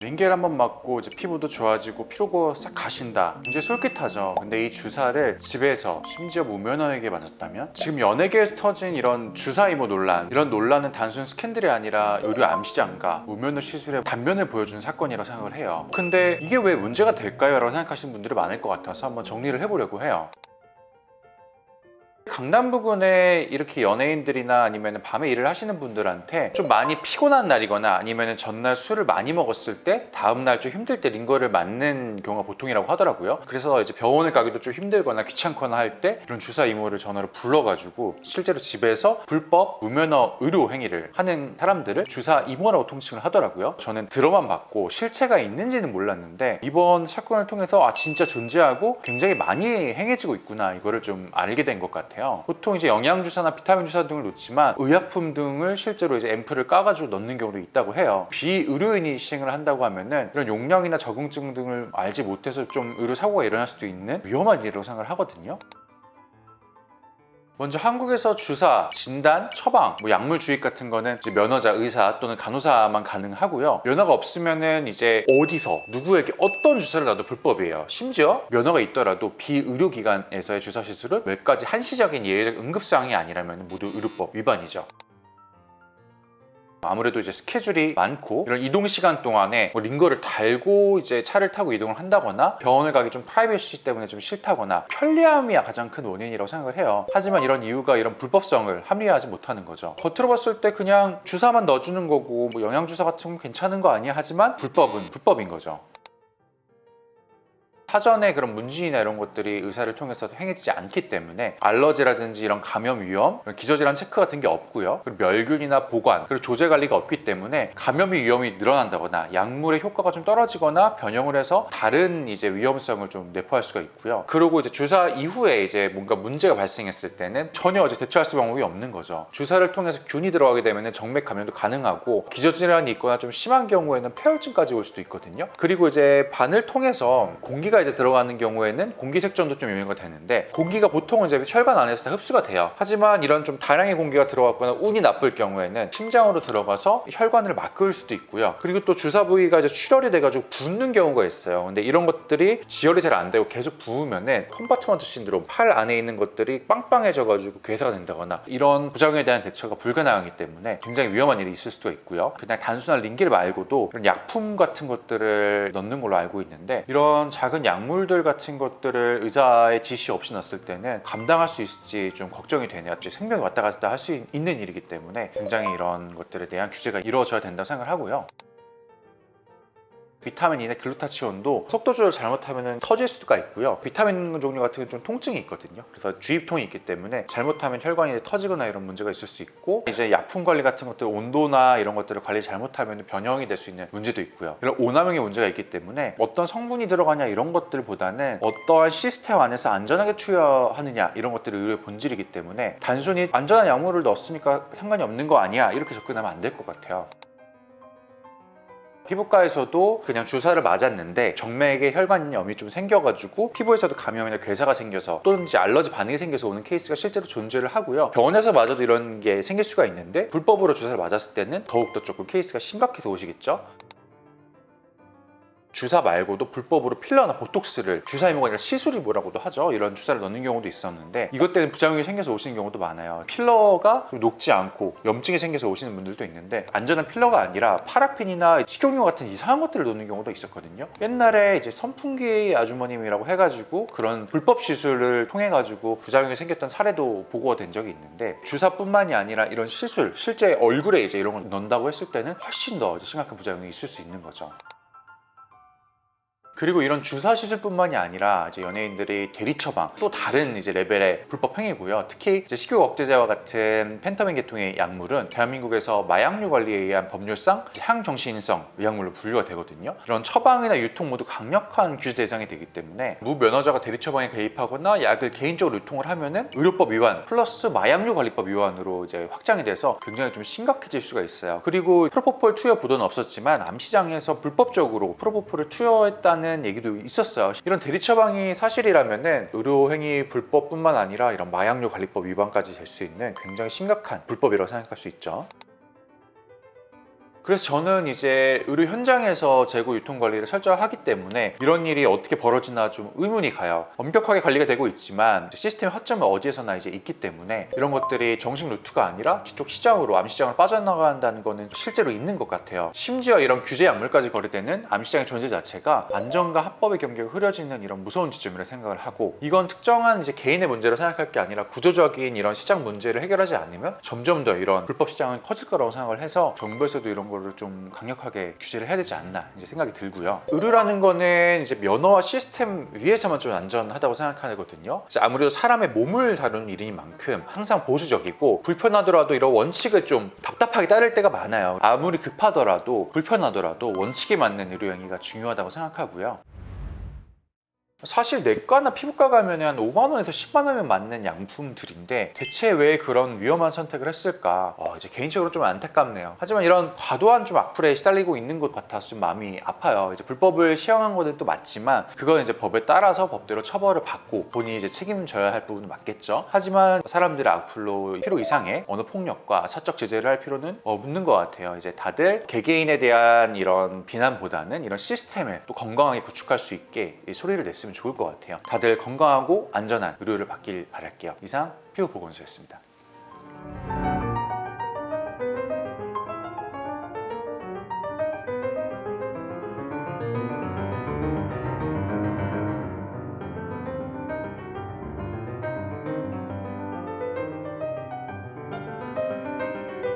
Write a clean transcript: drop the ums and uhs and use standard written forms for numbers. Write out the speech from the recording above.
링겔 한번 맞고 이제 피부도 좋아지고 피로가 싹 가신다. 굉장히 솔깃하죠. 근데 이 주사를 집에서 심지어 무면허에게 맞았다면 지금 연예계에서 터진 이런 주사 이모 논란, 이런 논란은 단순 스캔들이 아니라 의료 암시장과 무면허 시술의 단면을 보여주는 사건이라고 생각을 해요. 근데 이게 왜 문제가 될까요? 라고 생각하시는 분들이 많을 것 같아서 한번 정리를 해보려고 해요. 강남 부근에 이렇게 연예인들이나 아니면 밤에 일을 하시는 분들한테 좀 많이 피곤한 날이거나 아니면 전날 술을 많이 먹었을 때 다음날 좀 힘들 때 링거를 맞는 경우가 보통이라고 하더라고요. 그래서 이제 병원을 가기도 좀 힘들거나 귀찮거나 할 때 이런 주사 이모를 전화로 불러가지고 실제로 집에서 불법 무면허 의료 행위를 하는 사람들을 주사 이모라고 통칭을 하더라고요. 저는 들어만 봤고 실체가 있는지는 몰랐는데 이번 사건을 통해서 아 진짜 존재하고 굉장히 많이 행해지고 있구나, 이거를 좀 알게 된 것 같아요. 보통 이제 영양주사나 비타민 주사 등을 놓지만 의약품 등을 실제로 이제 앰플을 까가지고 넣는 경우도 있다고 해요. 비의료인이 시행을 한다고 하면은 이런 용량이나 적응증 등을 알지 못해서 좀 의료 사고가 일어날 수도 있는 위험한 일이라고 생각을 하거든요. 먼저 한국에서 주사, 진단, 처방, 약물 주입 같은 거는 이제 면허자, 의사 또는 간호사만 가능하고요. 면허가 없으면은 이제 어디서 누구에게 어떤 주사를 놔도 불법이에요. 심지어 면허가 있더라도 비의료기관에서의 주사 시술은 몇 가지 한시적인 예외적 응급사항이 아니라면 모두 의료법 위반이죠. 아무래도 이제 스케줄이 많고 이런 이동 시간 동안에 링거를 달고 이제 차를 타고 이동을 한다거나 병원을 가기 좀 프라이버시 때문에 좀 싫다거나 편리함이 가장 큰 원인이라고 생각을 해요. 하지만 이런 이유가 이런 불법성을 합리화하지 못하는 거죠. 겉으로 봤을 때 그냥 주사만 넣어주는 거고 영양주사 같은 건 괜찮은 거 아니야? 하지만 불법은 불법인 거죠. 사전에 그런 문진이나 이런 것들이 의사를 통해서 행해지지 않기 때문에 알러지라든지 이런 감염 위험, 기저질환 체크 같은 게 없고요. 그리고 멸균이나 보관, 그리고 조제 관리가 없기 때문에 감염 위험이 늘어난다거나 약물의 효과가 좀 떨어지거나 변형을 해서 다른 이제 위험성을 좀 내포할 수가 있고요. 그리고 이제 주사 이후에 이제 뭔가 문제가 발생했을 때는 전혀 이제 대처할 수 방법이 없는 거죠. 주사를 통해서 균이 들어가게 되면 정맥 감염도 가능하고 기저질환이 있거나 좀 심한 경우에는 폐혈증까지 올 수도 있거든요. 그리고 이제 반을 통해서 공기가 이제 들어가는 경우에는 공기색전도 좀 유행이 되는데 공기가 보통은 이제 혈관 안에서 다 흡수가 돼요. 하지만 이런 좀 다량의 공기가 들어갔거나 운이 나쁠 경우에는 심장으로 들어가서 혈관을 막을 수도 있고요. 그리고 또 주사 부위가 이제 출혈이 돼가지고 붓는 경우가 있어요. 근데 이런 것들이 지혈이 잘 안 되고 계속 부으면은 컴파트먼트 신드롬, 팔 안에 있는 것들이 빵빵해져가지고 괴사가 된다거나 이런 부작용에 대한 대처가 불가능하기 때문에 굉장히 위험한 일이 있을 수도 있고요. 그냥 단순한 링겔 말고도 이런 약품 같은 것들을 넣는 걸로 알고 있는데 이런 작은 약물들 같은 것들을 의사의 지시 없이 넣었을 때는 감당할 수 있을지 좀 걱정이 되네요. 생명이 왔다 갔다 할 수 있는 일이기 때문에 굉장히 이런 것들에 대한 규제가 이루어져야 된다고 생각을 하고요. 비타민이나 글루타치온도 속도 조절 잘못하면 터질 수가 있고요. 비타민 종류 같은 경우는 좀 통증이 있거든요. 그래서 주입통이 있기 때문에 잘못하면 혈관이 터지거나 이런 문제가 있을 수 있고, 이제 약품 관리 같은 것들 온도나 이런 것들을 관리 잘못하면 변형이 될 수 있는 문제도 있고요. 이런 오남용의 문제가 있기 때문에 어떤 성분이 들어가냐 이런 것들보다는 어떠한 시스템 안에서 안전하게 투여하느냐 이런 것들이 의료의 본질이기 때문에 단순히 안전한 약물을 넣었으니까 상관이 없는 거 아니야 이렇게 접근하면 안 될 것 같아요. 피부과에서도 그냥 주사를 맞았는데 정맥에 혈관염이 좀 생겨가지고 피부에서도 감염이나 괴사가 생겨서 또는 이제 알러지 반응이 생겨서 오는 케이스가 실제로 존재를 하고요. 병원에서 맞아도 이런 게 생길 수가 있는데 불법으로 주사를 맞았을 때는 더욱더 조금 케이스가 심각해서 오시겠죠. 주사 말고도 불법으로 필러나 보톡스를, 주사 이모가 아니라 시술이 뭐라고도 하죠. 이런 주사를 넣는 경우도 있었는데 이것 때문에 부작용이 생겨서 오시는 경우도 많아요. 필러가 녹지 않고 염증이 생겨서 오시는 분들도 있는데 안전한 필러가 아니라 파라핀이나 식용유 같은 이상한 것들을 넣는 경우도 있었거든요. 옛날에 이제 선풍기 아주머님이라고 해가지고 그런 불법 시술을 통해 가지고 부작용이 생겼던 사례도 보고가 된 적이 있는데 주사뿐만이 아니라 이런 시술, 실제 얼굴에 이제 이런 걸 넣는다고 했을 때는 훨씬 더 심각한 부작용이 있을 수 있는 거죠. 그리고 이런 주사 시술뿐만이 아니라 이제 연예인들이 대리 처방, 또 다른 이제 레벨의 불법 행위고요. 특히 이제 식욕 억제제와 같은 펜타민 계통의 약물은 대한민국에서 마약류 관리에 의한 법률상 향정신성 의약물로 분류가 되거든요. 이런 처방이나 유통 모두 강력한 규제 대상이 되기 때문에 무면허자가 대리 처방에 개입하거나 약을 개인적으로 유통을 하면은 의료법 위반 플러스 마약류 관리법 위반으로 이제 확장이 돼서 굉장히 좀 심각해질 수가 있어요. 그리고 프로포폴 투여 부도는 없었지만 암시장에서 불법적으로 프로포폴을 투여했다는 얘기도 있었어요. 이런 대리 처방이 사실이라면은 의료행위 불법뿐만 아니라 이런 마약류 관리법 위반까지 될 수 있는 굉장히 심각한 불법이라고 생각할 수 있죠. 그래서 저는 이제 의료 현장에서 재고 유통 관리를 철저하기 때문에 이런 일이 어떻게 벌어지나 좀 의문이 가요. 엄격하게 관리가 되고 있지만 시스템의 허점은 어디에서나 이제 있기 때문에 이런 것들이 정식 루트가 아니라 뒤쪽 시장으로, 암시장으로 빠져나간다는 거는 실제로 있는 것 같아요. 심지어 이런 규제 약물까지 거래되는 암시장의 존재 자체가 안전과 합법의 경계가 흐려지는 이런 무서운 지점이라 생각을 하고, 이건 특정한 이제 개인의 문제로 생각할 게 아니라 구조적인 이런 시장 문제를 해결하지 않으면 점점 더 이런 불법 시장은 커질 거라고 생각을 해서 정부에서도 이런 거를 좀 강력하게 규제를 해야 되지 않나 이제 생각이 들고요. 의료라는 거는 이제 면허와 시스템 위에서만 좀 안전하다고 생각하거든요. 이제 아무래도 사람의 몸을 다루는 일인 만큼 항상 보수적이고, 불편하더라도 이런 원칙을 좀 답답하게 따를 때가 많아요. 아무리 급하더라도 불편하더라도 원칙에 맞는 의료 행위가 중요하다고 생각하고요. 사실 내과나 피부과 가면 한 5만 원에서 10만 원이면 맞는 양품들인데 대체 왜 그런 위험한 선택을 했을까? 이제 개인적으로 좀 안타깝네요. 하지만 이런 과도한 좀 악플에 시달리고 있는 것 같아서 좀 마음이 아파요. 이제 불법을 시행한 것은 또 맞지만 그건 이제 법에 따라서 법대로 처벌을 받고 본인이 이제 책임져야 할 부분은 맞겠죠. 하지만 사람들의 악플로 필요 이상의 언어 폭력과 사적 제재를 할 필요는 없는 것 같아요. 이제 다들 개개인에 대한 이런 비난보다는 이런 시스템을 또 건강하게 구축할 수 있게 이 소리를 냈으면 좋을 것 같아요. 다들 건강하고 안전한 의료를 받길 바랄게요. 이상 피부보건소였습니다.